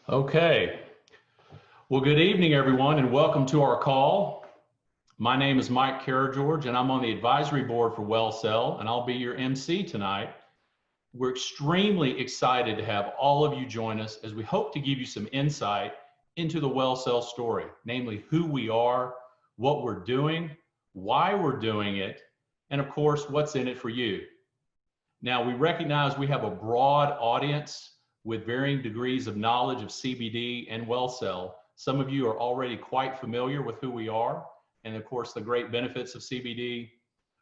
Okay. Well, good evening, everyone, and welcome to our call. My name is Mike Carageorge, and I'm on the advisory board for WelCel, and I'll be your MC tonight. We're extremely excited to have all of you join us as we hope to give you some insight into the WelCel story, namely who we are, what we're doing, why we're doing it, and of course, what's in it for you. Now, we recognize we have a broad audience with varying degrees of knowledge of CBD and WelCel. Some of you are already quite familiar with who we are and of course the great benefits of CBD,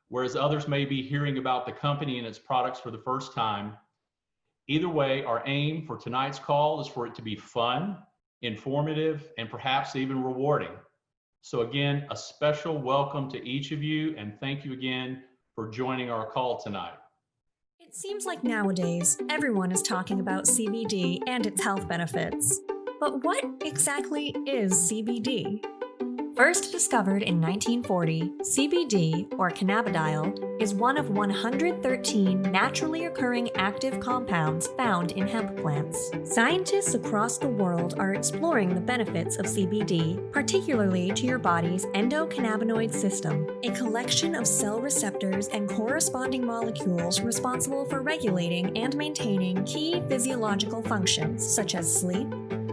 whereas others may be hearing about the company and its products for the first time. Either way, our aim for tonight's call is for it to be fun, informative, and perhaps even rewarding. So again, a special welcome to each of you, and thank you again for joining our call tonight. It seems like nowadays, everyone is talking about CBD and its health benefits. But what exactly is CBD? First discovered in 1940, CBD, or cannabidiol, is one of 113 naturally occurring active compounds found in hemp plants. Scientists across the world are exploring the benefits of CBD, particularly to your body's endocannabinoid system, a collection of cell receptors and corresponding molecules responsible for regulating and maintaining key physiological functions such as sleep,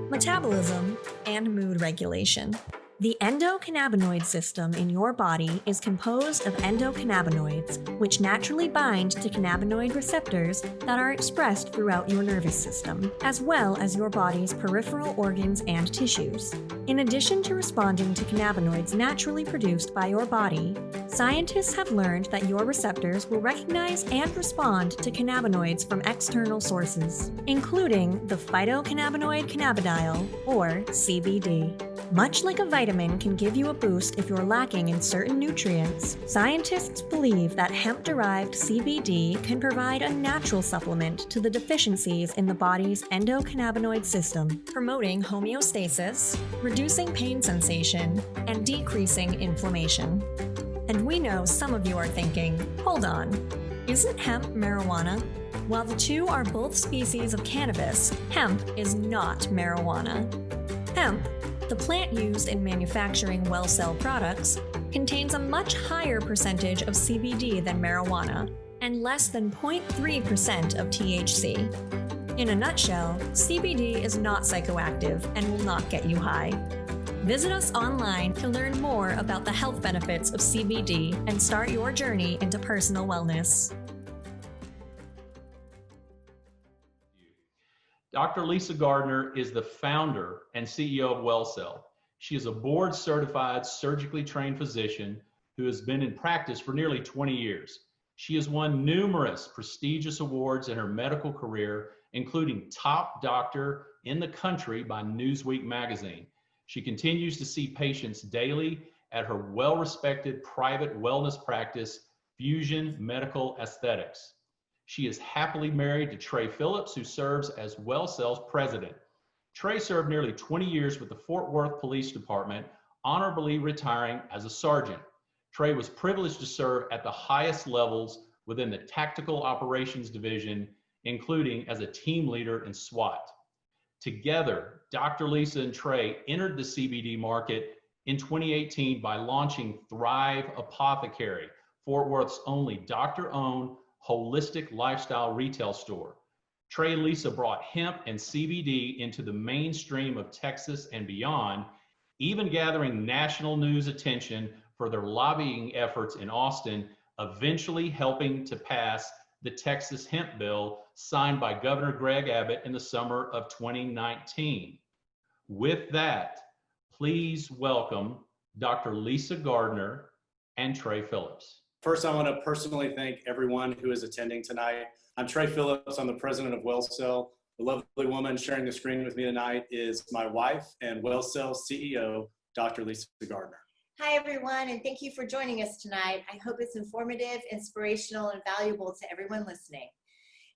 metabolism, and mood regulation. The endocannabinoid system in your body is composed of endocannabinoids, which naturally bind to cannabinoid receptors that are expressed throughout your nervous system, as well as your body's peripheral organs and tissues. In addition to responding to cannabinoids naturally produced by your body, scientists have learned that your receptors will recognize and respond to cannabinoids from external sources, including the phytocannabinoid cannabidiol, or CBD. Much like a vitamin can give you a boost if you're lacking in certain nutrients, scientists believe that hemp-derived CBD can provide a natural supplement to the deficiencies in the body's endocannabinoid system, promoting homeostasis, reducing pain sensation, and decreasing inflammation. And we know some of you are thinking, hold on, isn't hemp marijuana? While the two are both species of cannabis, hemp is not marijuana. Hemp, the plant used in manufacturing WelCel products, contains a much higher percentage of CBD than marijuana, and less than 0.3% of THC. In a nutshell, CBD is not psychoactive and will not get you high. Visit us online to learn more about the health benefits of CBD and start your journey into personal wellness. Dr. Lisa Gardner is the founder and CEO of WelCel. She is a board-certified surgically trained physician who has been in practice for nearly 20 years. She has won numerous prestigious awards in her medical career, including Top Doctor in the Country by Newsweek magazine. She continues to see patients daily at her well-respected private wellness practice, Fusion Medical Aesthetics. She is happily married to Trey Phillips, who serves as WelCel's president. Trey served nearly 20 years with the Fort Worth Police Department, honorably retiring as a sergeant. Trey was privileged to serve at the highest levels within the Tactical Operations Division, including as a team leader in SWAT. Together, Dr. Lisa and Trey entered the CBD market in 2018 by launching Thrive Apothecary, Fort Worth's only doctor-owned holistic lifestyle retail store. Trey and Lisa brought hemp and CBD into the mainstream of Texas and beyond, even gathering national news attention for their lobbying efforts in Austin, eventually helping to pass the Texas hemp bill signed by Governor Greg Abbott in the summer of 2019. With that, please welcome Dr. Lisa Gardner and Trey Phillips. First, I want to personally thank everyone who is attending tonight. I'm Trey Phillips. I'm the president of WelCel. The lovely woman sharing the screen with me tonight is my wife and WelCel CEO, Dr. Lisa Gardner. Hi, everyone, and thank you for joining us tonight. I hope it's informative, inspirational, and valuable to everyone listening.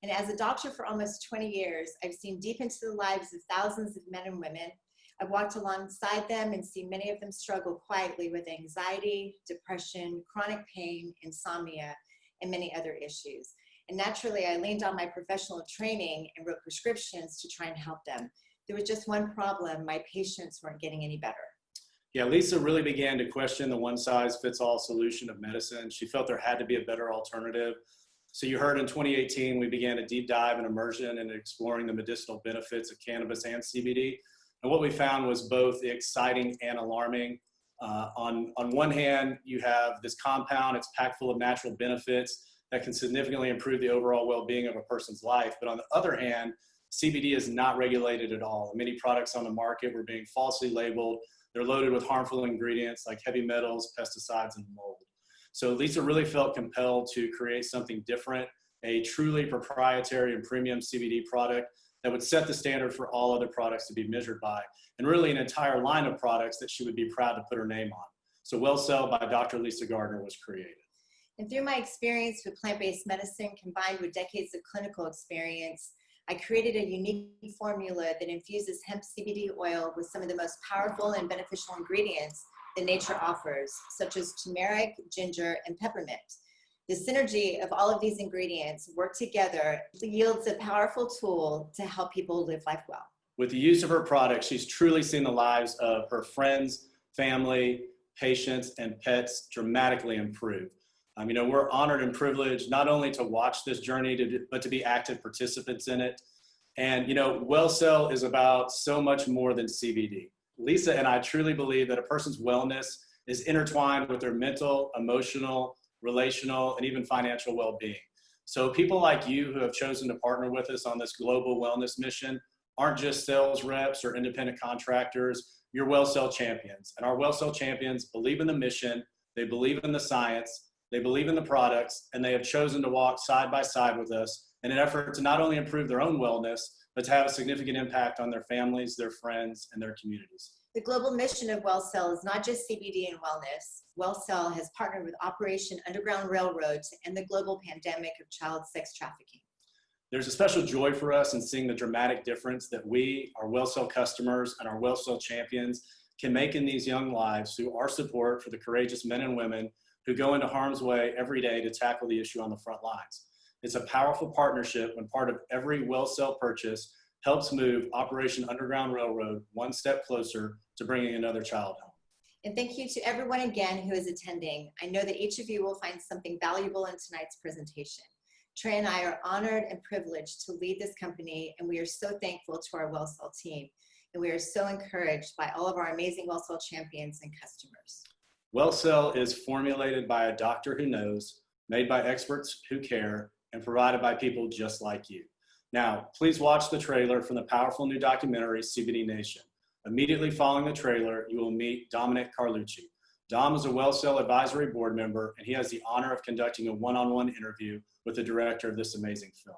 And as a doctor for almost 20 years, I've seen deep into the lives of thousands of men and women. I've walked alongside them and seen many of them struggle quietly with anxiety, depression, chronic pain, insomnia, and many other issues. And naturally, I leaned on my professional training and wrote prescriptions to try and help them. There was just one problem. My patients weren't getting any better. Yeah, Lisa really began to question the one-size-fits-all solution of medicine. She felt there had to be a better alternative. So you heard in 2018, we began a deep dive and immersion into exploring the medicinal benefits of cannabis and CBD. And what we found was both exciting and alarming. On one hand, you have this compound, it's packed full of natural benefits that can significantly improve the overall well-being of a person's life. But on the other hand, CBD is not regulated at all. Many products on the market were being falsely labeled. They're loaded with harmful ingredients like heavy metals, pesticides, and mold. So Lisa really felt compelled to create something different, a truly proprietary and premium CBD product that would set the standard for all other products to be measured by, and really an entire line of products that she would be proud to put her name on. So WelCel by Dr. Lisa Gardner was created. And through my experience with plant-based medicine combined with decades of clinical experience, I created a unique formula that infuses hemp CBD oil with some of the most powerful and beneficial ingredients that nature offers, such as turmeric, ginger, and peppermint. The synergy of all of these ingredients work together yields a powerful tool to help people live life well. With the use of her product, she's truly seen the lives of her friends, family, patients, and pets dramatically improve. We're honored and privileged not only to watch this journey, but to be active participants in it. And, WelCel is about so much more than CBD. Lisa and I truly believe that a person's wellness is intertwined with their mental, emotional, relational, and even financial well-being. So people like you who have chosen to partner with us on this global wellness mission aren't just sales reps or independent contractors, you're WelCel champions. And our WelCel champions believe in the mission, they believe in the science, they believe in the products, and they have chosen to walk side by side with us in an effort to not only improve their own wellness, but to have a significant impact on their families, their friends, and their communities. The global mission of WelCel is not just CBD and wellness. WelCel has partnered with Operation Underground Railroad to end the global pandemic of child sex trafficking. There's a special joy for us in seeing the dramatic difference that we, our WelCel customers, and our WelCel champions can make in these young lives through our support for the courageous men and women who go into harm's way every day to tackle the issue on the front lines. It's a powerful partnership when part of every WelCel purchase helps move Operation Underground Railroad one step closer to bringing another child home. And thank you to everyone again who is attending. I know that each of you will find something valuable in tonight's presentation. Trey and I are honored and privileged to lead this company, and we are so thankful to our WelCel team. And we are so encouraged by all of our amazing WelCel champions and customers. WelCel is formulated by a doctor who knows, made by experts who care, and provided by people just like you. Now, please watch the trailer from the powerful new documentary, CBD Nation. Immediately following the trailer, you will meet Dominic Carlucci. Dom is a WelCel advisory board member, and he has the honor of conducting a one-on-one interview with the director of this amazing film.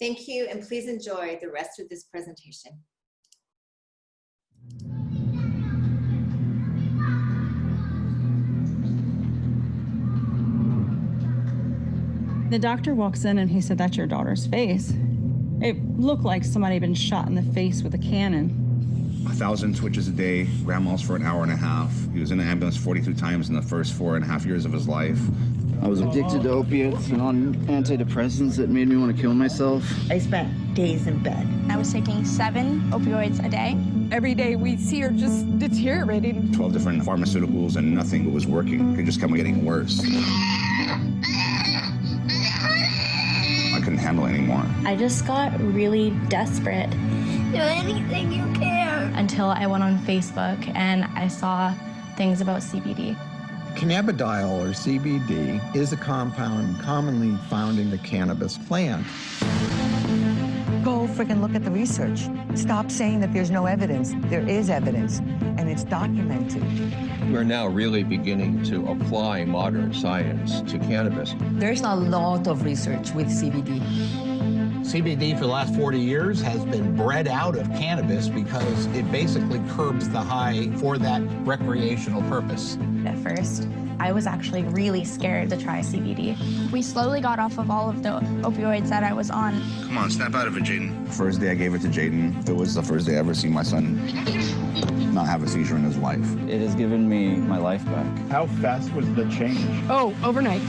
Thank you, and please enjoy the rest of this presentation. The doctor walks in and he said, "That's your daughter's face." It looked like somebody had been shot in the face with a cannon. 1,000 twitches a day, grandma's for an hour and a half. He was in the ambulance 42 times in the first 4.5 years of his life. I was addicted to opiates and on antidepressants that made me want to kill myself. I spent days in bed. I was taking 7 opioids a day. Every day we see her just deteriorating. 12 different pharmaceuticals and nothing was working. It just kept getting worse. I couldn't handle it anymore. I just got really desperate. Do anything you can. Until I went on Facebook and I saw things about CBD. Cannabidiol, or CBD, is a compound commonly found in the cannabis plant. Go freaking look at the research. Stop saying that there's no evidence. There is evidence, and it's documented. We're now really beginning to apply modern science to cannabis. There's a lot of research with CBD. CBD for the last 40 years has been bred out of cannabis because it basically curbs the high for that recreational purpose. At first, I was actually really scared to try CBD. We slowly got off of all of the opioids that I was on. Come on, snap out of it, Jaden. First day I gave it to Jaden, it was the first day I ever seen my son not have a seizure in his life. It has given me my life back. How fast was the change? Oh, overnight.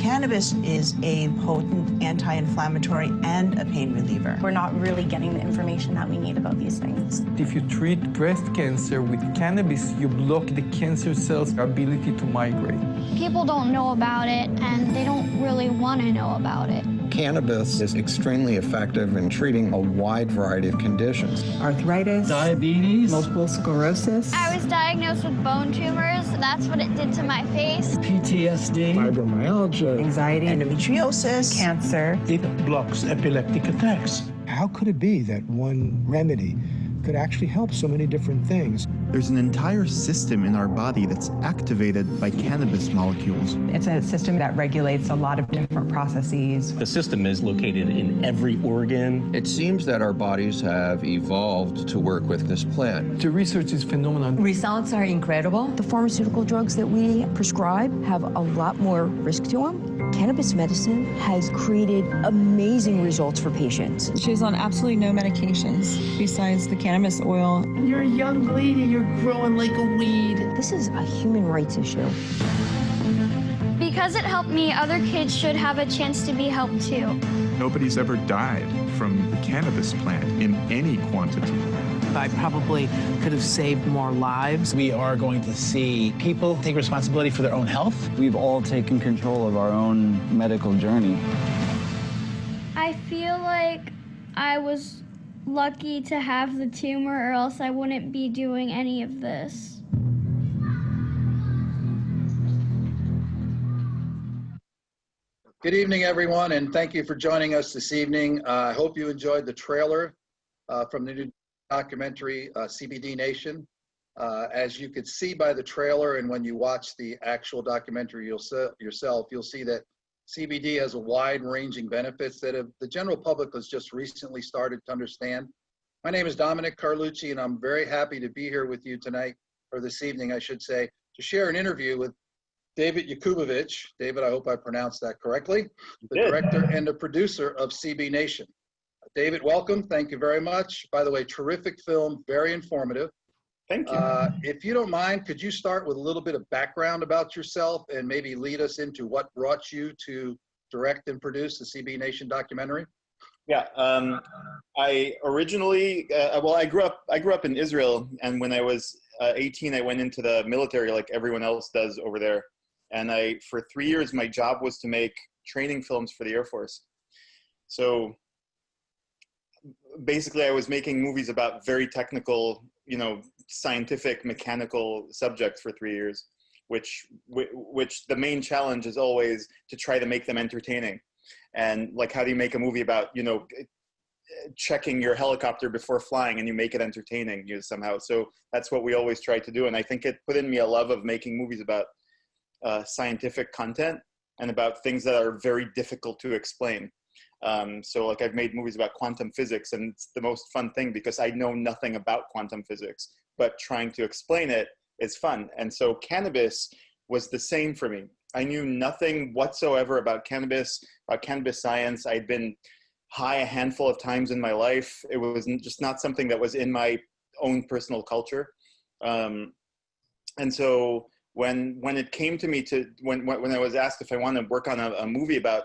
Cannabis is a potent anti-inflammatory and a pain reliever. We're not really getting the information that we need about these things. If you treat breast cancer with cannabis, you block the cancer cell's ability to migrate. People don't know about it, and they don't really want to know about it. Cannabis is extremely effective in treating a wide variety of conditions. Arthritis, diabetes, multiple sclerosis. I was diagnosed with bone tumors. That's what it did to my face. PTSD, fibromyalgia, anxiety, endometriosis, cancer. It blocks epileptic attacks. How could it be that one remedy could actually help so many different things? There's an entire system in our body that's activated by cannabis molecules. It's a system that regulates a lot of different processes. The system is located in every organ. It seems that our bodies have evolved to work with this plant. The research is phenomenal. Results are incredible. The pharmaceutical drugs that we prescribe have a lot more risk to them. Cannabis medicine has created amazing results for patients. She's on absolutely no medications besides the cannabis oil. You're a young lady, you're growing like a weed. This is a human rights issue. Because it helped me, other kids should have a chance to be helped too. Nobody's ever died from the cannabis plant in any quantity. I probably could have saved more lives. We are going to see people take responsibility for their own health. We've all taken control of our own medical journey. I feel like I was lucky to have the tumor, or else I wouldn't be doing any of this. Good evening, everyone, and thank you for joining us this evening. I hope you enjoyed the trailer from the new documentary, CBD Nation. As you could see by the trailer, and when you watch the actual documentary yourself, you'll see that CBD has a wide-ranging benefits that the general public has just recently started to understand. My name is Dominic Carlucci, and I'm very happy to be here with you tonight, or this evening, I should say, to share an interview with David Jakubovic. David, I hope I pronounced that correctly. The director and the producer of CBD Nation. David, welcome. Thank you very much. By the way, terrific film, very informative. Thank you. If you don't mind, could you start with a little bit of background about yourself and maybe lead us into what brought you to direct and produce the CBD Nation documentary? Yeah, I originally, I grew up in Israel, and when I was 18, I went into the military like everyone else does over there. And for 3 years, my job was to make training films for the Air Force. So basically, I was making movies about very technical, scientific, mechanical subjects for 3 years, which the main challenge is always to try to make them entertaining. And like, how do you make a movie about, checking your helicopter before flying and you make it entertaining somehow? So that's what we always try to do. And I think it put in me a love of making movies about scientific content and about things that are very difficult to explain. So like, I've made movies about quantum physics, and it's the most fun thing because I know nothing about quantum physics, but trying to explain it is fun. And so cannabis was the same for me. I knew nothing whatsoever about cannabis science. I'd been high a handful of times in my life. It was just not something that was in my own personal culture. And so when it came to me when I was asked if I wanted to work on a movie about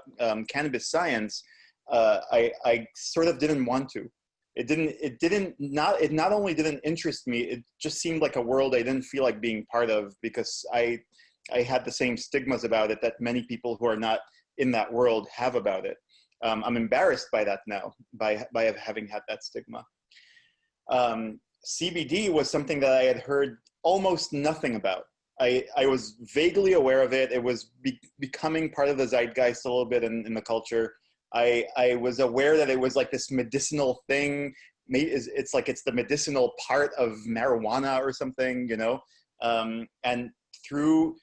cannabis science, I sort of didn't want to. It not only didn't interest me, it just seemed like a world I didn't feel like being part of, because I had the same stigmas about it that many people who are not in that world have about it. I'm embarrassed by that now, by having had that stigma. CBD was something that I had heard almost nothing about. I was vaguely aware of it. It was becoming part of the zeitgeist a little bit in the culture. I was aware that it was like this medicinal thing. Maybe it's like it's the medicinal part of marijuana or something, and through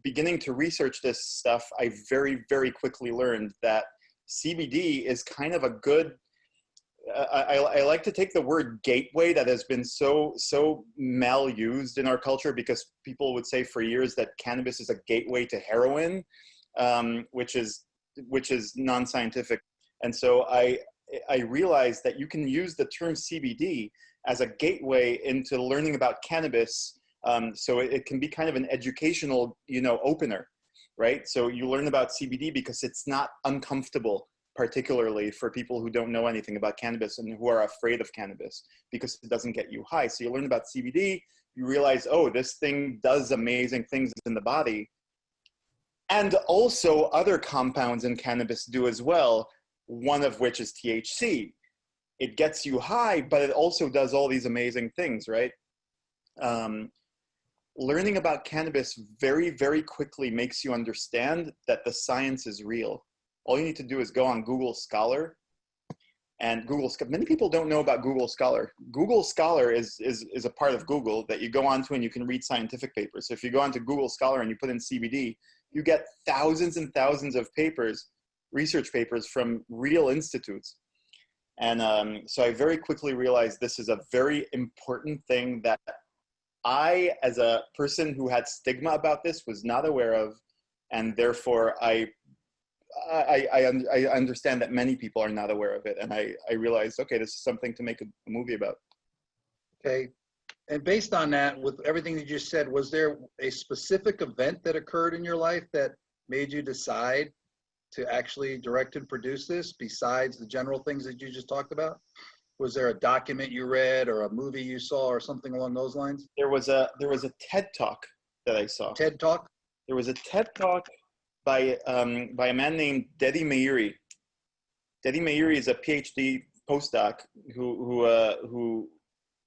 beginning to research this stuff, I very, very quickly learned that CBD is kind of a good, I like to take the word gateway that has been so malused in our culture, because people would say for years that cannabis is a gateway to heroin, which is non-scientific. And so I realized that you can use the term CBD as a gateway into learning about cannabis. So it can be kind of an educational, opener. right? So you learn about CBD because it's not uncomfortable, particularly for people who don't know anything about cannabis and who are afraid of cannabis because it doesn't get you high. So you learn about CBD, you realize, oh, this thing does amazing things in the body. And also other compounds in cannabis do as well, one of which is THC. It gets you high, but it also does all these amazing things, right? Learning about cannabis very, very quickly makes you understand that the science is real. All you need to do is go on Google Scholar, and many people don't know about Google Scholar. Google Scholar is a part of Google that you go onto and you can read scientific papers. So if you go onto Google Scholar and you put in CBD, you get thousands and thousands of papers, research papers from real institutes. And so I very quickly realized this is a very important thing that I, as a person who had stigma about this, was not aware of. And therefore, I understand that many people are not aware of it. And I realized, okay, this is something to make a movie about. Okay. And based on that, with everything you just said, was there a specific event that occurred in your life that made you decide to actually direct and produce this besides the general things that you just talked about? Was there a document you read or a movie you saw or something along those lines? There was a TED Talk that I saw. TED Talk? There was a TED Talk by a man named Dedi Meiri. Dedi Meiri is a PhD postdoc who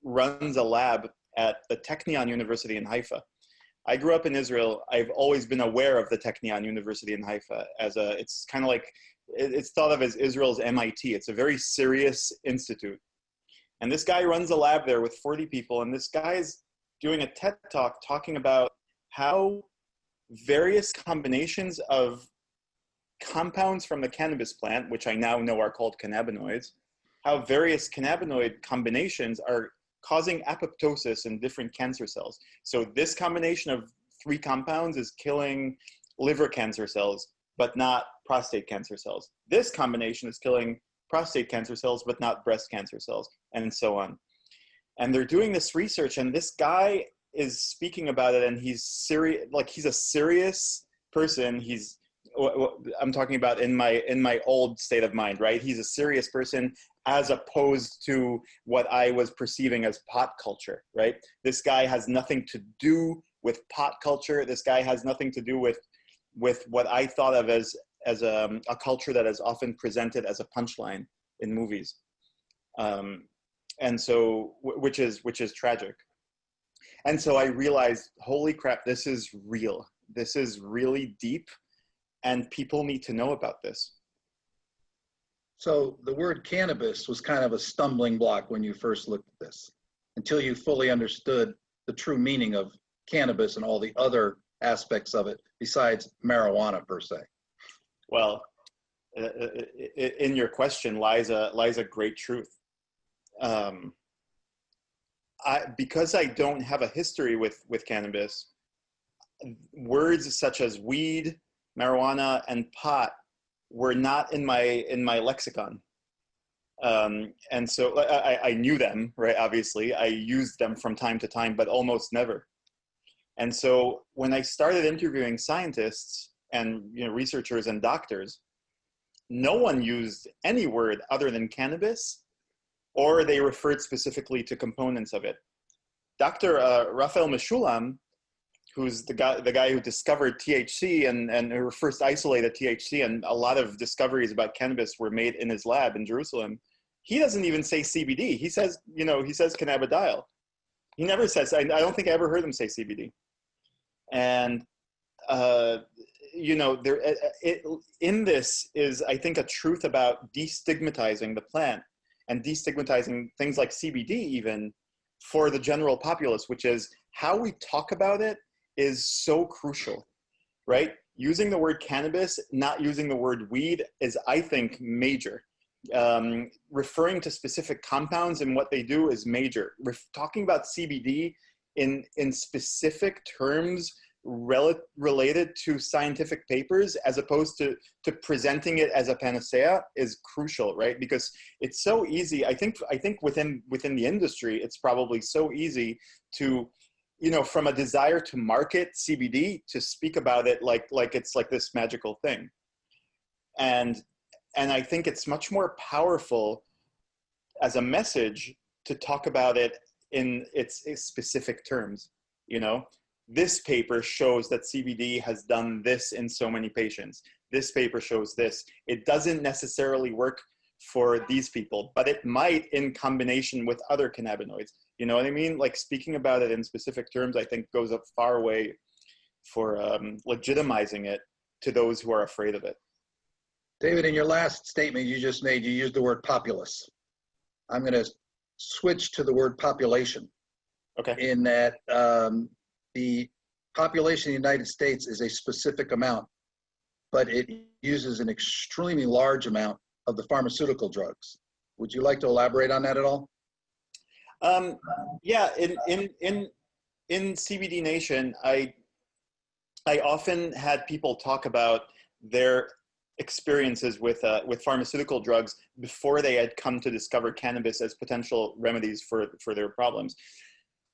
runs a lab at the Technion University in Haifa. I grew up in Israel. I've always been aware of the Technion University in Haifa it's kind of like, it's thought of as Israel's MIT. It's a very serious institute. And this guy runs a lab there with 40 people. And this guy is doing a TED Talk talking about how various combinations of compounds from the cannabis plant, which I now know are called cannabinoids, how various cannabinoid combinations are causing apoptosis in different cancer cells. So this combination of 3 compounds is killing liver cancer cells, but not prostate cancer cells. This combination is killing prostate cancer cells, but not breast cancer cells, and so on. And they're doing this research, and this guy is speaking about it, and he's serious, like he's a serious person. I'm talking about in my old state of mind, right? He's a serious person as opposed to what I was perceiving as pot culture, right? This guy has nothing to do with pot culture. This guy has nothing to do with what I thought of as a culture that is often presented as a punchline in movies. And so, which is tragic. And so I realized, holy crap, this is real. This is really deep, and people need to know about this. So the word cannabis was kind of a stumbling block when you first looked at this, until you fully understood the true meaning of cannabis and all the other aspects of it besides marijuana per se. Well, in your question lies a great truth. Because I don't have a history with cannabis, words such as weed, marijuana, and pot were not in my lexicon. And so I knew them, right? Obviously, I used them from time to time, but almost never. And so when I started interviewing scientists and researchers and doctors, no one used any word other than cannabis, or they referred specifically to components of it. Dr. Raphael Meshulam, who's the guy who discovered THC and who first isolated THC, and a lot of discoveries about cannabis were made in his lab in Jerusalem. He doesn't even say CBD. He says cannabidiol. He never says, I don't think I ever heard him say CBD. And, in this is, I think, a truth about destigmatizing the plant and destigmatizing things like CBD even for the general populace, which is how we talk about it is so crucial, right? Using the word cannabis, not using the word weed is, I think, major. Referring to specific compounds and what they do is major. Talking about CBD in specific terms related to scientific papers as opposed to presenting it as a panacea is crucial, right? Because it's so easy. I think within the industry, it's probably so easy to from a desire to market CBD, to speak about it like it's like this magical thing. And I think it's much more powerful as a message to talk about it in its specific terms. This paper shows that CBD has done this in so many patients. This paper shows this. It doesn't necessarily work for these people, but it might in combination with other cannabinoids. You know what I mean? Like, speaking about it in specific terms, I think goes a far way for legitimizing it to those who are afraid of it. David, in your last statement you just made, you used the word populace. I'm going to switch to the word population. Okay. In that the population of the United States is a specific amount, but it uses an extremely large amount of the pharmaceutical drugs. Would you like to elaborate on that at all? Yeah, in CBD Nation, I often had people talk about their experiences with pharmaceutical drugs before they had come to discover cannabis as potential remedies for their problems.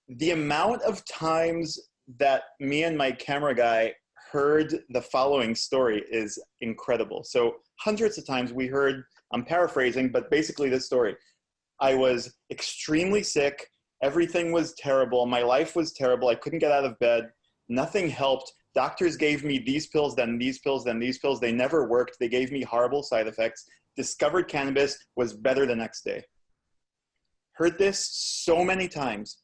The amount of times that me and my camera guy heard the following story is incredible. So hundreds of times we heard, I'm paraphrasing, but basically this story. I was extremely sick. Everything was terrible. My life was terrible. I couldn't get out of bed. Nothing helped. Doctors gave me these pills, then these pills, then these pills. They never worked. They gave me horrible side effects. Discovered cannabis, was better the next day. Heard this so many times.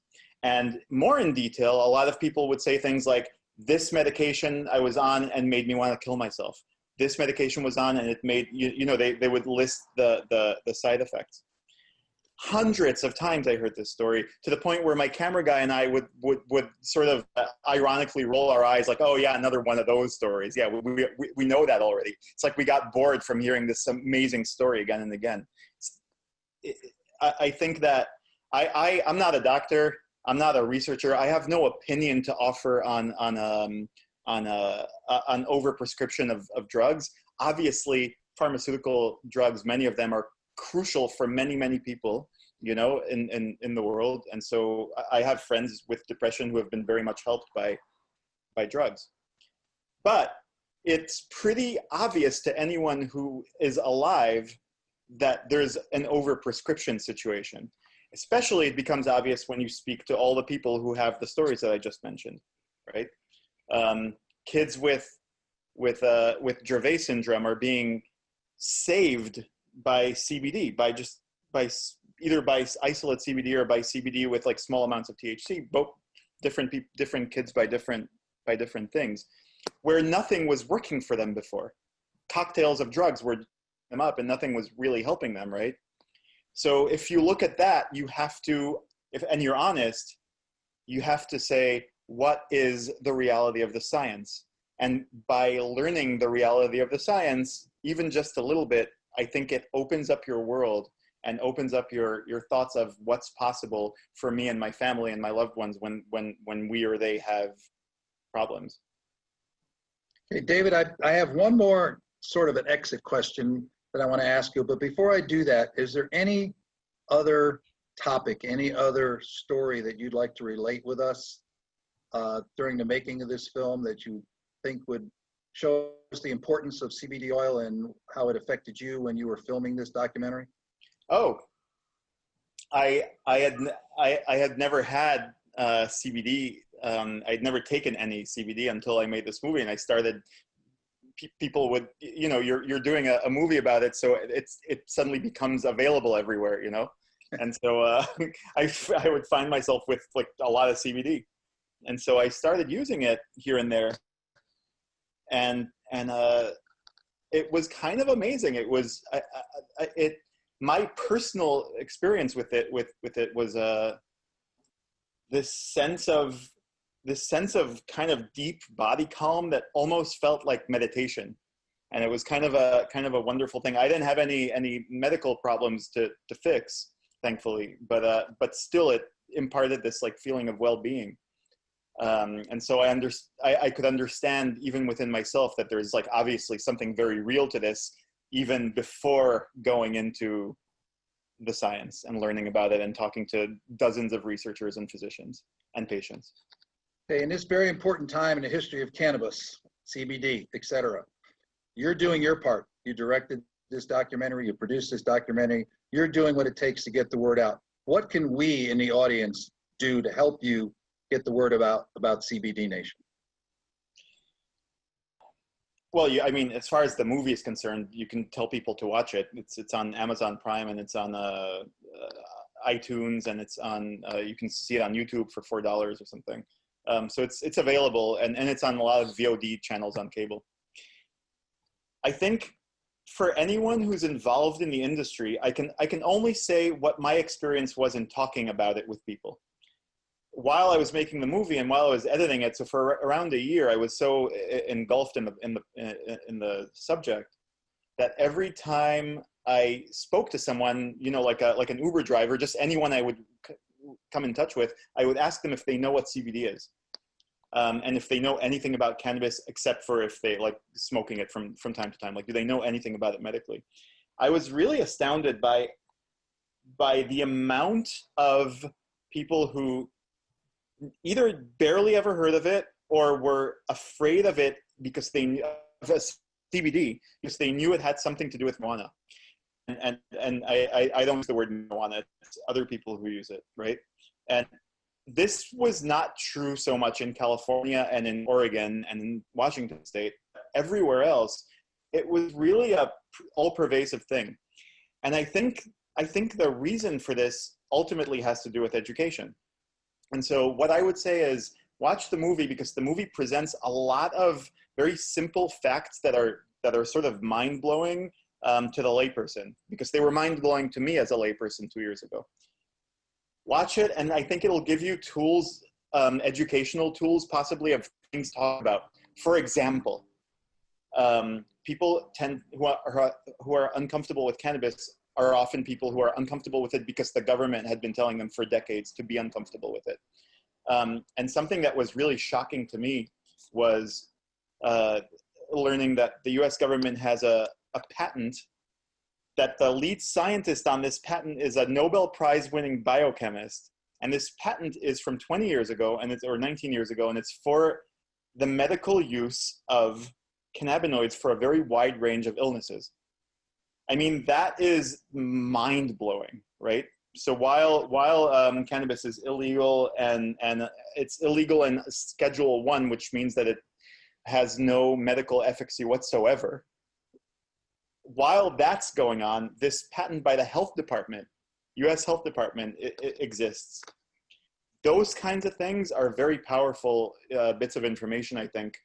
And more in detail, a lot of people would say things like, this medication I was on and made me want to kill myself. This medication was on and it made, they would list the side effects. Hundreds of times I heard this story, to the point where my camera guy and I would sort of ironically roll our eyes like, oh yeah, another one of those stories. Yeah, we know that already. It's like we got bored from hearing this amazing story again and again. I think that I'm not a doctor. I'm not a researcher. I have no opinion to offer on overprescription of drugs. Obviously, pharmaceutical drugs, many of them are crucial for many, many people, in the world. And so I have friends with depression who have been very much helped by drugs. But it's pretty obvious to anyone who is alive that there's an overprescription situation. Especially it becomes obvious when you speak to all the people who have the stories that I just mentioned, right? Kids with Dravet syndrome are being saved by CBD, either by isolate CBD or by CBD with like small amounts of THC. Both different kids by different things, where nothing was working for them before. Cocktails of drugs were them up, and nothing was really helping them, right? So if you look at that, you have to, and you're honest, you have to say, what is the reality of the science? And by learning the reality of the science, even just a little bit, I think it opens up your world and opens up your thoughts of what's possible for me and my family and my loved ones when we or they have problems. Okay, David, I have one more sort of an exit question that I want to ask you. But before I do that, is there any other topic, any other story that you'd like to relate with us during the making of this film that you think would show us the importance of CBD oil and how it affected you when you were filming this documentary? Oh, I had never had CBD. I'd never taken any CBD until I made this movie, and I started. People would, you're doing a movie about it, so it suddenly becomes available everywhere, and so I would find myself with like a lot of CBD, and so I started using it here and there, and it was kind of amazing. It was my personal experience with it was this sense of kind of deep body calm that almost felt like meditation. And it was kind of a wonderful thing. I didn't have any medical problems to fix, thankfully, but still it imparted this like feeling of well-being. And so I could understand even within myself that there's like obviously something very real to this, even before going into the science and learning about it and talking to dozens of researchers and physicians and patients. Okay, in this very important time in the history of cannabis, CBD, etc., you're doing your part. You directed this documentary, you produced this documentary, you're doing what it takes to get the word out. What can we in the audience do to help you get the word about CBD Nation? Well, I mean, as far as the movie is concerned, you can tell people to watch it. It's on Amazon Prime, and it's on iTunes, and it's on you can see it on YouTube for $4 or something. So it's available, and it's on a lot of VOD channels on cable. I think for anyone who's involved in the industry, I can only say what my experience was in talking about it with people. While I was making the movie and while I was editing it, so for around a year, I was so engulfed in the subject that every time I spoke to someone, you know, like an Uber driver, just anyone I would come in touch with, I would ask them if they know what CBD is, and if they know anything about cannabis, except for if they like smoking it from time to time. Like, do they know anything about it medically? I was really astounded by the amount of people who either barely ever heard of it or were afraid of it because they knew of CBD because they knew it had something to do with marijuana. And I don't use the word marijuana, it's other people who use it, right? And this was not true so much in California and in Oregon and in Washington State. Everywhere else, it was really a all-pervasive thing. And I think the reason for this ultimately has to do with education. And so what I would say is watch the movie, because the movie presents a lot of very simple facts that are sort of mind-blowing to the layperson, because they were mind-blowing to me as a layperson 2 years ago. Watch it, and I think it'll give you tools, educational tools, possibly, of things to talk about. For example, people who are uncomfortable with cannabis are often people who are uncomfortable with it because the government had been telling them for decades to be uncomfortable with it. And something that was really shocking to me was learning that the US government has a patent, that the lead scientist on this patent is a Nobel Prize winning biochemist. And this patent is from 20 years ago, or 19 years ago, and it's for the medical use of cannabinoids for a very wide range of illnesses. I mean, that is mind-blowing, right? So while cannabis is illegal, and it's illegal in Schedule 1, which means that it has no medical efficacy whatsoever, while that's going on, this patent by the health department, US Health Department, it exists. Those kinds of things are very powerful bits of information, I think.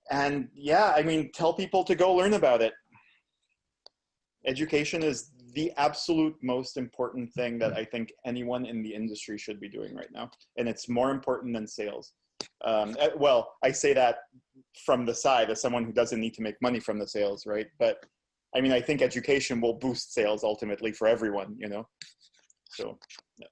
And yeah, I mean, tell people to go learn about it. Education is the absolute most important thing that I think anyone in the industry should be doing right now. And it's more important than sales. Well, I say that from the side as someone who doesn't need to make money from the sales, right? But I mean, I think education will boost sales ultimately for everyone, you know? So, yeah.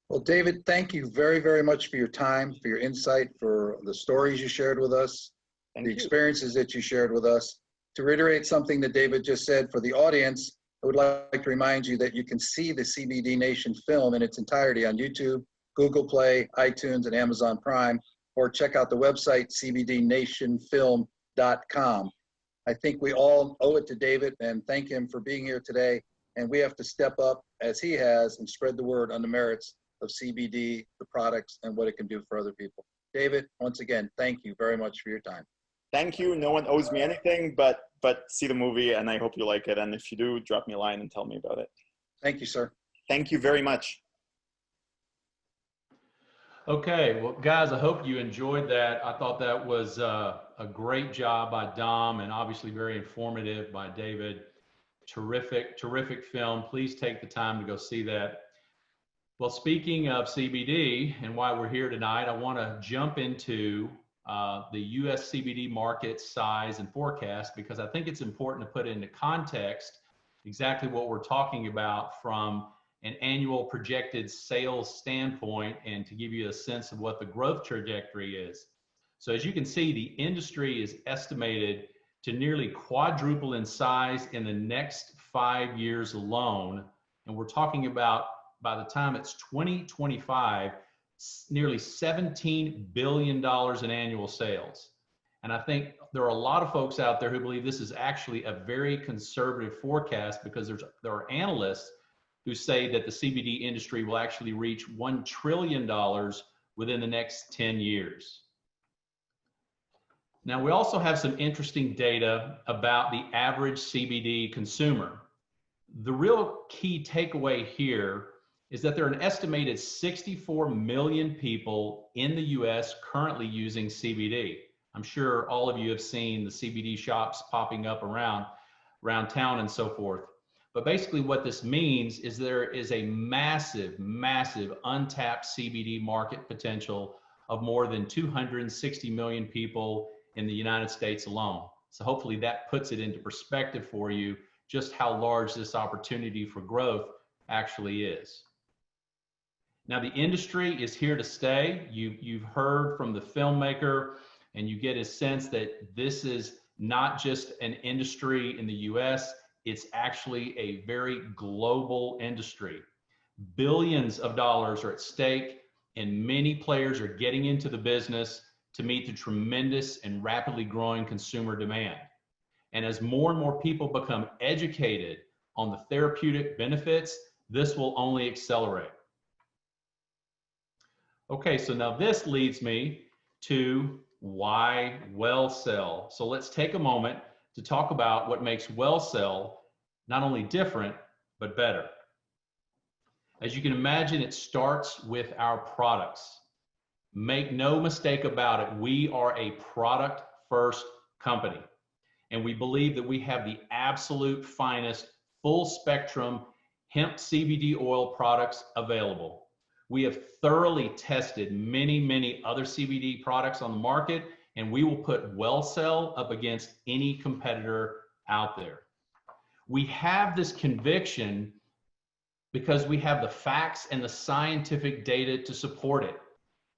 Well, David, thank you very, very much for your time, for your insight, for the stories you shared with us, the experiences that you shared with us. To reiterate something that David just said for the audience, I would like to remind you that you can see the CBD Nation film in its entirety on YouTube, Google Play, iTunes, and Amazon Prime, or check out the website, cbdnationfilm.com. I think we all owe it to David and thank him for being here today. And we have to step up, as he has, and spread the word on the merits of CBD, the products, and what it can do for other people. David, once again, thank you very much for your time. Thank you. No one owes me anything, but see the movie, and I hope you like it. And if you do, drop me a line and tell me about it. Thank you, sir. Thank you very much. Okay, well, guys, I hope you enjoyed that. I thought that was a great job by Dom, and obviously very informative by David. Terrific, terrific film. Please take the time to go see that. Well, speaking of CBD and why we're here tonight, I want to jump into the US CBD market size and forecast, because I think it's important to put into context exactly what we're talking about from an annual projected sales standpoint, and to give you a sense of what the growth trajectory is. So as you can see, the industry is estimated to nearly quadruple in size in the next 5 years alone. And we're talking about, by the time it's 2025, nearly $17 billion in annual sales. And I think there are a lot of folks out there who believe this is actually a very conservative forecast, because there are analysts who say that the CBD industry will actually reach $1 trillion within the next 10 years. Now, we also have some interesting data about the average CBD consumer. The real key takeaway here is that there are an estimated 64 million people in the US currently using CBD. I'm sure all of you have seen the CBD shops popping up around town and so forth. But basically what this means is there is a massive, massive untapped CBD market potential of more than 260 million people in the United States alone. So hopefully that puts it into perspective for you, just how large this opportunity for growth actually is. Now, the industry is here to stay. You've heard from the filmmaker, and you get a sense that this is not just an industry in the US, it's actually a very global industry. Billions of dollars are at stake, and many players are getting into the business to meet the tremendous and rapidly growing consumer demand. And as more and more people become educated on the therapeutic benefits, this will only accelerate. Okay, so now this leads me to why WelCel. So let's take a moment to talk about what makes WelCel not only different, but better. As you can imagine, it starts with our products. Make no mistake about it, we are a product-first company, and we believe that we have the absolute finest full-spectrum hemp CBD oil products available. We have thoroughly tested many, many other CBD products on the market, and we will put WelCel up against any competitor out there. We have this conviction because we have the facts and the scientific data to support it.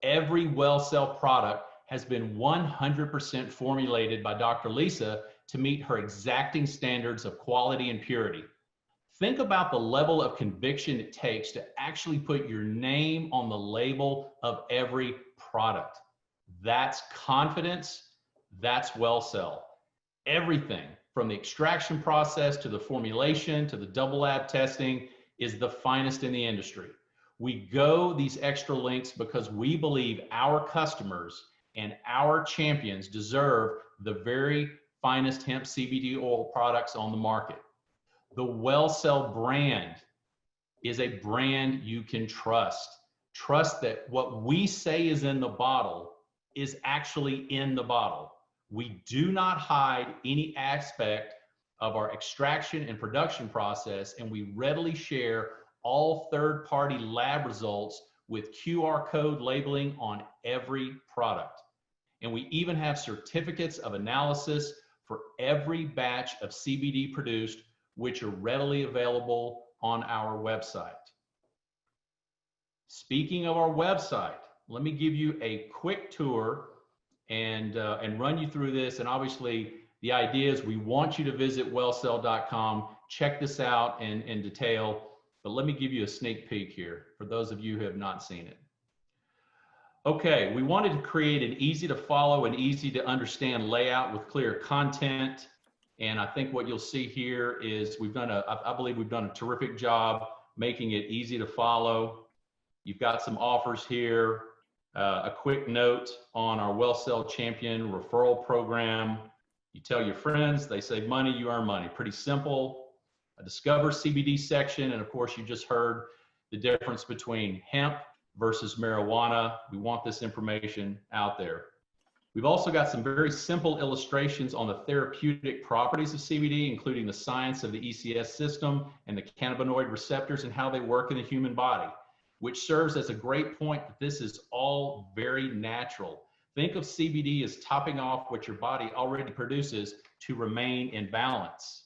Every WelCel product has been 100% formulated by Dr. Lisa to meet her exacting standards of quality and purity. Think about the level of conviction it takes to actually put your name on the label of every product. That's confidence, that's WelCel. Everything from the extraction process to the formulation to the double lab testing is the finest in the industry. We go these extra lengths because we believe our customers and our champions deserve the very finest hemp CBD oil products on the market. The WelCel brand is a brand you can trust. Trust that what we say is in the bottle is actually in the bottle. We do not hide any aspect of our extraction and production process, and we readily share all third-party lab results with QR code labeling on every product. And we even have certificates of analysis for every batch of CBD produced, which are readily available on our website. Speaking of our website, let me give you a quick tour and run you through this. And obviously, the idea is we want you to visit welcel.com, check this out in detail. But let me give you a sneak peek here for those of you who have not seen it. Okay, we wanted to create an easy to follow and easy to understand layout with clear content. And I think what you'll see here is I believe we've done a terrific job making it easy to follow. You've got some offers here, a quick note on our WelCel Champion referral program. You tell your friends, they save money, you earn money. Pretty simple. A Discover CBD section, and of course you just heard the difference between hemp versus marijuana. We want this information out there. We've also got some very simple illustrations on the therapeutic properties of CBD, including the science of the ECS system and the cannabinoid receptors and how they work in the human body, which serves as a great point that this is all very natural. Think of CBD as topping off what your body already produces to remain in balance.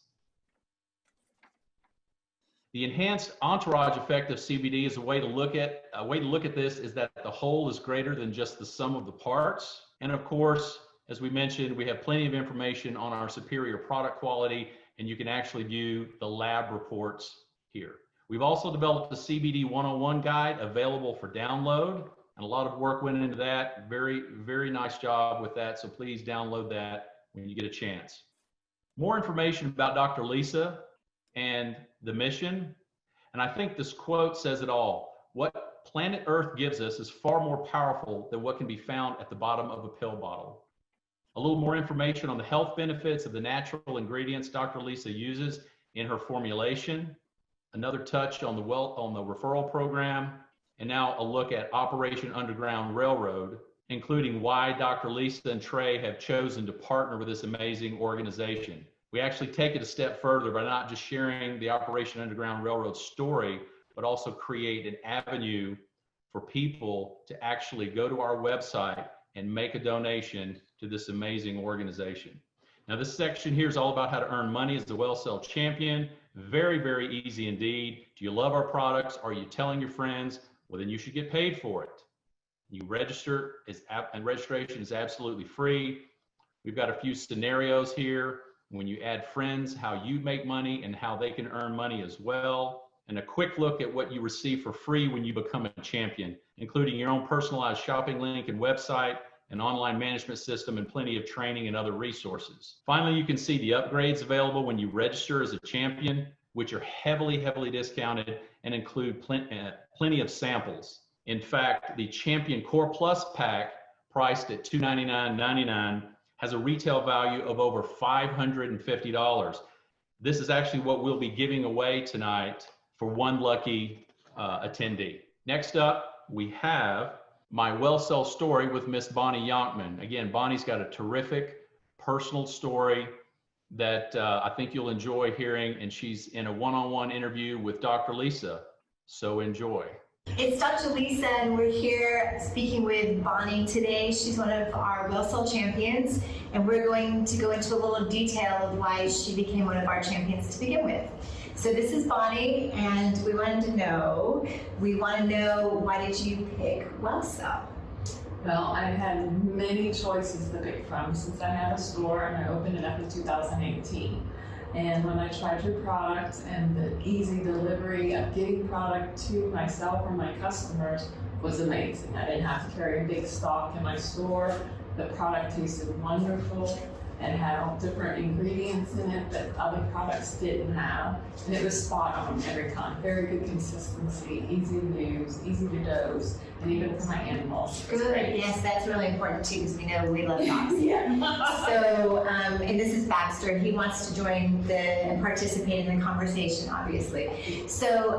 The enhanced entourage effect of CBD is a way to look at this is that the whole is greater than just the sum of the parts. And of course, as we mentioned, we have plenty of information on our superior product quality, and you can actually view the lab reports here. We've also developed the CBD 101 guide available for download. And a lot of work went into that. Very, very nice job with that. So please download that when you get a chance. More information about Dr. Lisa and the mission. And I think this quote says it all. What planet Earth gives us is far more powerful than what can be found at the bottom of a pill bottle. A little more information on the health benefits of the natural ingredients Dr. Lisa uses in her formulation. Another touch on the referral program. And now a look at Operation Underground Railroad, including why Dr. Lisa and Trey have chosen to partner with this amazing organization. We actually take it a step further by not just sharing the Operation Underground Railroad story, but also create an avenue for people to actually go to our website and make a donation to this amazing organization. Now, this section here is all about how to earn money as the WelCel champion. Very, very easy indeed. Do you love our products? Are you telling your friends? Well, then you should get paid for it. You register, and registration is absolutely free. We've got a few scenarios here. When you add friends, how you make money and how they can earn money as well. And a quick look at what you receive for free when you become a champion, including your own personalized shopping link and website, an online management system, and plenty of training and other resources. Finally, you can see the upgrades available when you register as a champion, which are heavily, heavily discounted and include plenty of samples. In fact, the Champion Core Plus pack, priced at $299.99, has a retail value of over $550. This is actually what we'll be giving away tonight for one lucky attendee. Next up, we have my WelCel story with Miss Bonnie Yonkman. Again, Bonnie's got a terrific personal story that I think you'll enjoy hearing, and she's in a one-on-one interview with Dr. Lisa, so enjoy. It's Dr. Lisa, and we're here speaking with Bonnie today. She's one of our WelCel champions, and we're going to go into a little detail of why she became one of our champions to begin with. So this is Bonnie, and we want to know, why did you pick WelCel? Well, I had many choices to pick from since I had a store and I opened it up in 2018. And when I tried your product and the easy delivery of getting product to myself or my customers was amazing. I didn't have to carry a big stock in my store. The product tasted wonderful and had all different ingredients in it that other products didn't have. And it was spot on every time. Very good consistency, easy to use, easy to dose, and even for my animals. Good, yes, that's really important too, because we know we love dogs. Yeah. So, and this is Baxter. He wants to join and participate in the conversation, obviously. So,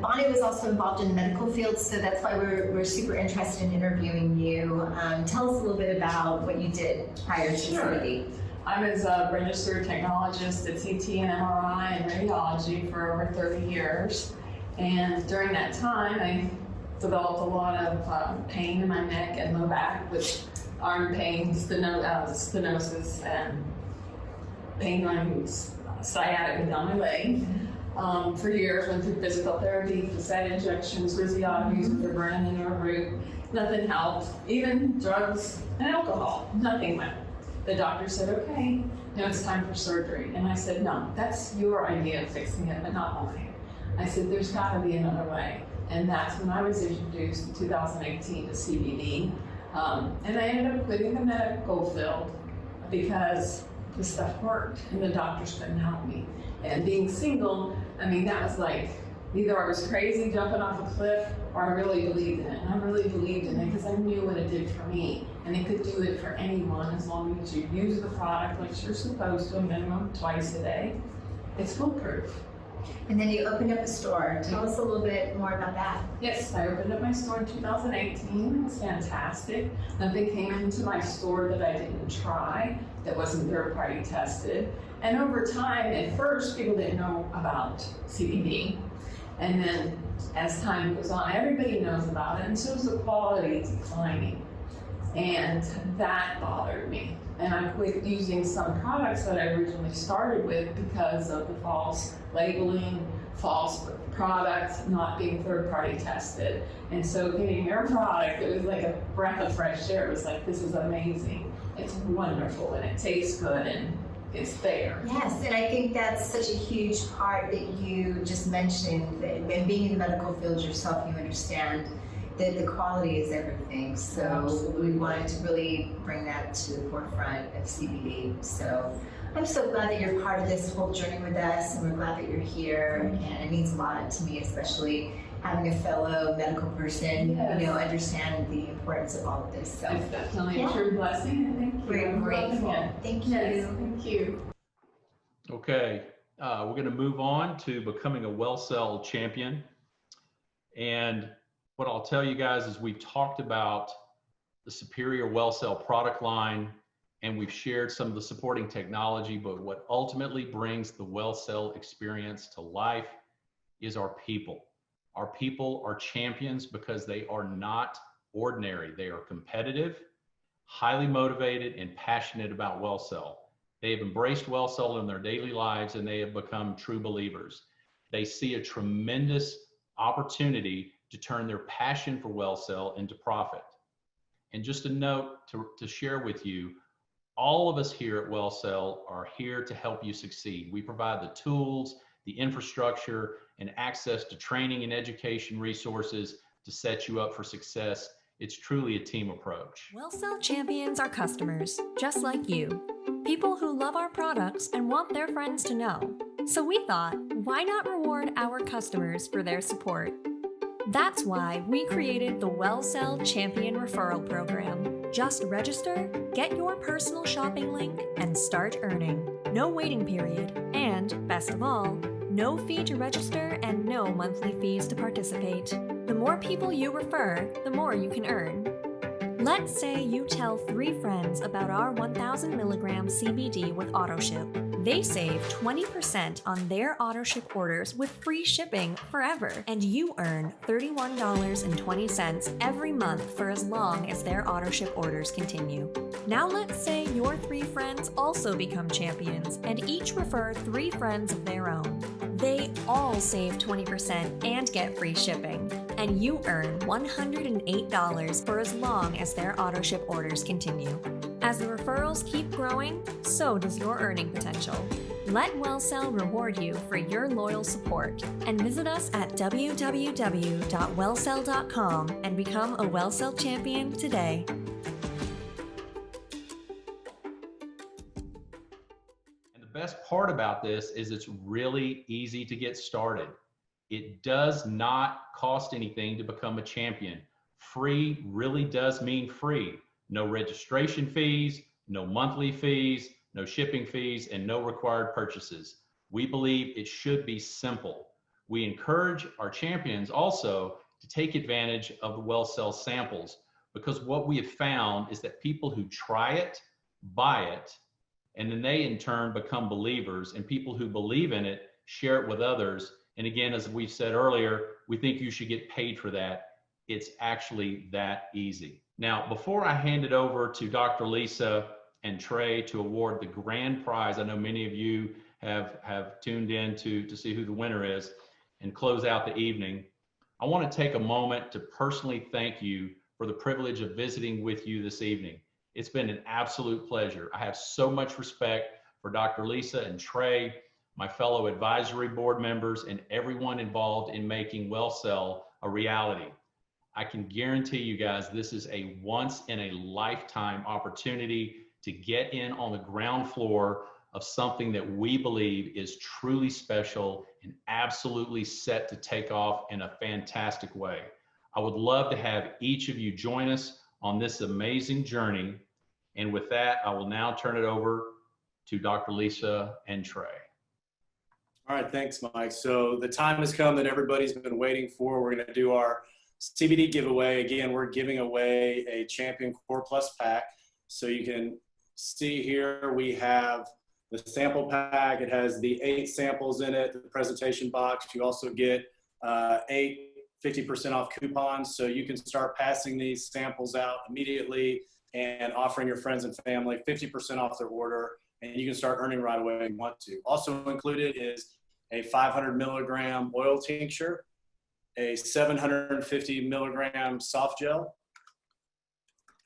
Bonnie was also involved in the medical field, so that's why we're super interested in interviewing you. Tell us a little bit about what you did prior to CBD. I was a registered technologist at CT and MRI and radiology for over 30 years. And during that time, I developed a lot of pain in my neck and low back with arm pain, stenosis, and pain on sciatica down my leg. For years, went through physical therapy, cassette injections, rhizotomies with the burning in her root. Nothing helped. Even drugs and alcohol, nothing went. The doctor said, okay, now it's time for surgery. And I said, no, that's your idea of fixing it, but not mine. I said, there's gotta be another way. And that's when I was introduced in 2018 to CBD. And I ended up quitting the medical field because the stuff worked and the doctors couldn't help me. And being single, I mean, that was like, either I was crazy jumping off a cliff or I really believed in it. And I really believed in it because I knew what it did for me. And it could do it for anyone as long as you use the product like you're supposed to, a minimum twice a day. It's foolproof. And then you opened up a store. Tell us a little bit more about that. Yes, I opened up my store in 2018. It was fantastic. Nothing came into my store that I didn't try, that wasn't third-party tested. And over time, at first, people didn't know about CBD. And then as time goes on, everybody knows about it, and so is the quality declining. And that bothered me. And I quit using some products that I originally started with because of the false labeling, false products, not being third-party tested. And so getting your product, it was like a breath of fresh air. It was like, this is amazing. It's wonderful, and it tastes good, and it's there. Yes, and I think that's such a huge part that you just mentioned, that when being in the medical field yourself, you understand, the quality is everything. So we wanted to really bring that to the forefront of CBD. So I'm so glad that you're part of this whole journey with us, and we're glad that you're here. And it means a lot to me, especially having a fellow medical person, you know, understand the importance of all of this. So it's definitely a true blessing, and thank you. We're grateful. Thank you. Yes, thank you. Okay, we're going to move on to becoming a WelCel champion. And what I'll tell you guys is we've talked about the superior WelCel product line, and we've shared some of the supporting technology, but what ultimately brings the WelCel experience to life is our people. Our people are champions because they are not ordinary. They are competitive, highly motivated, and passionate about WelCel. They have embraced WelCel in their daily lives, and they have become true believers. They see a tremendous opportunity to turn their passion for WelCel into profit. And just a note to share with you, all of us here at WelCel are here to help you succeed. We provide the tools, the infrastructure, and access to training and education resources to set you up for success. It's truly a team approach. WelCel champions are customers, just like you. People who love our products and want their friends to know. So we thought, why not reward our customers for their support? That's why we created the WelCel Champion Referral Program. Just register, get your personal shopping link, and start earning. No waiting period, and best of all, no fee to register and no monthly fees to participate. The more people you refer, the more you can earn. Let's say you tell 3 friends about our 1,000 milligram CBD with AutoShip. They save 20% on their AutoShip orders with free shipping forever, and you earn $31.20 every month for as long as their AutoShip orders continue. Now let's say your 3 friends also become champions and each refer 3 friends of their own. They all save 20% and get free shipping, and you earn $108 for as long as their AutoShip orders continue. As the referrals keep growing, so does your earning potential. Let WelCel reward you for your loyal support, and visit us at www.welcel.com and become a WelCel champion today. And the best part about this is it's really easy to get started. It does not cost anything to become a champion. Free really does mean free. No registration fees, no monthly fees, no shipping fees, and no required purchases. We believe it should be simple. We encourage our champions also to take advantage of the WelCel samples, because what we have found is that people who try it, buy it, and then they in turn become believers, and people who believe in it share it with others. And again, as we've said earlier, we think you should get paid for that. It's actually that easy. Now, before I hand it over to Dr. Lisa and Trey to award the grand prize, I know many of you have tuned in to see who the winner is, and close out the evening, I want to take a moment to personally thank you for the privilege of visiting with you this evening. It's been an absolute pleasure. I have so much respect for Dr. Lisa and Trey, my fellow advisory board members, and everyone involved in making WelCel a reality. I can guarantee you guys, this is a once in a lifetime opportunity to get in on the ground floor of something that we believe is truly special and absolutely set to take off in a fantastic way. I would love to have each of you join us on this amazing journey. And with that, I will now turn it over to Dr. Lisa and Trey. All right, thanks, Mike. So the time has come that everybody's been waiting for. We're going to do our CBD giveaway. Again, we're giving away a Champion Core Plus pack. So you can see here we have the sample pack. It has the 8 samples in it, the presentation box. You also get 8 50% off coupons. So you can start passing these samples out immediately and offering your friends and family 50% off their order. And you can start earning right away if you want to. Also included is a 500 milligram oil tincture, a 750 milligram soft gel,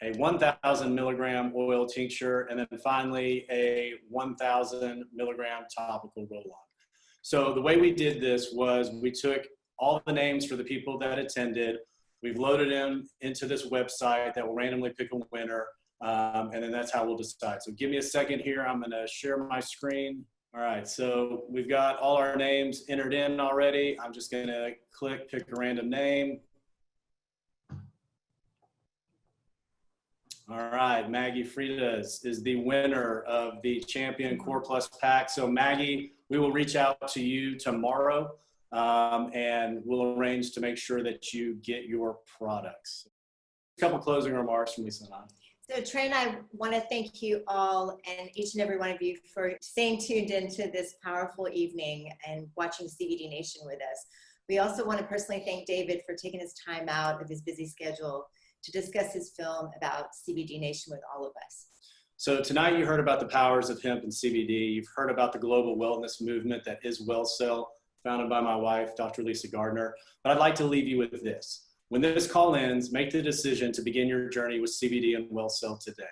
a 1,000 milligram oil tincture, and then finally a 1,000 milligram topical roll-on. So the way we did this was we took all the names for the people that attended, We've loaded them into this website that will randomly pick a winner, and then that's how we'll decide. So give me a second here. I'm going to share my screen. All right, so we've got all our names entered in already. I'm just going to pick a random name. All right, Maggie Freitas is the winner of the Champion Core Plus pack. So Maggie, we will reach out to you tomorrow, and we'll arrange to make sure that you get your products. A couple closing remarks from Lisa and I. So Trey and I want to thank you all and each and every one of you for staying tuned into this powerful evening and watching CBD Nation with us. We also want to personally thank David for taking his time out of his busy schedule to discuss his film about CBD Nation with all of us. So tonight you heard about the powers of hemp and CBD. You've heard about the global wellness movement that is WelCel, founded by my wife, Dr. Lisa Gardner. But I'd like to leave you with this. When this call ends, make the decision to begin your journey with CBD and WelCel today.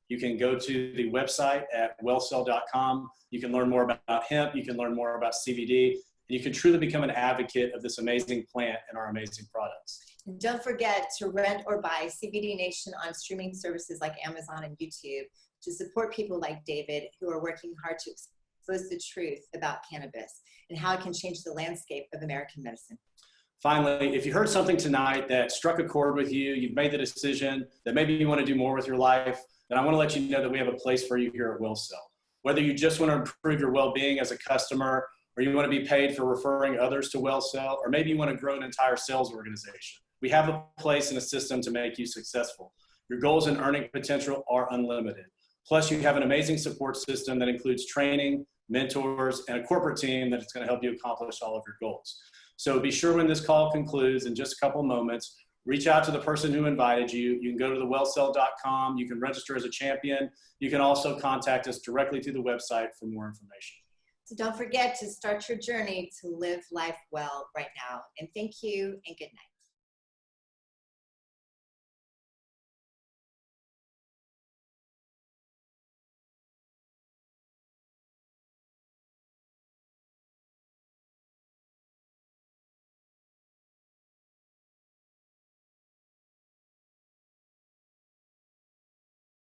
You can go to the website at WelCel.com. You can learn more about hemp. You can learn more about CBD. And you can truly become an advocate of this amazing plant and our amazing products. And don't forget to rent or buy CBD Nation on streaming services like Amazon and YouTube to support people like David who are working hard to expose the truth about cannabis and how it can change the landscape of American medicine. Finally, if you heard something tonight that struck a chord with you, you've made the decision that maybe you want to do more with your life, then I want to let you know that we have a place for you here at WelCel. Whether you just want to improve your well-being as a customer, or you want to be paid for referring others to WelCel, or maybe you want to grow an entire sales organization, we have a place and a system to make you successful. Your goals and earning potential are unlimited. Plus, you have an amazing support system that includes training, mentors, and a corporate team that is going to help you accomplish all of your goals. So be sure when this call concludes in just a couple moments, reach out to the person who invited you. You can go to the WelCel.com. You can register as a champion. You can also contact us directly through the website for more information. So don't forget to start your journey to live life well right now. And thank you and good night.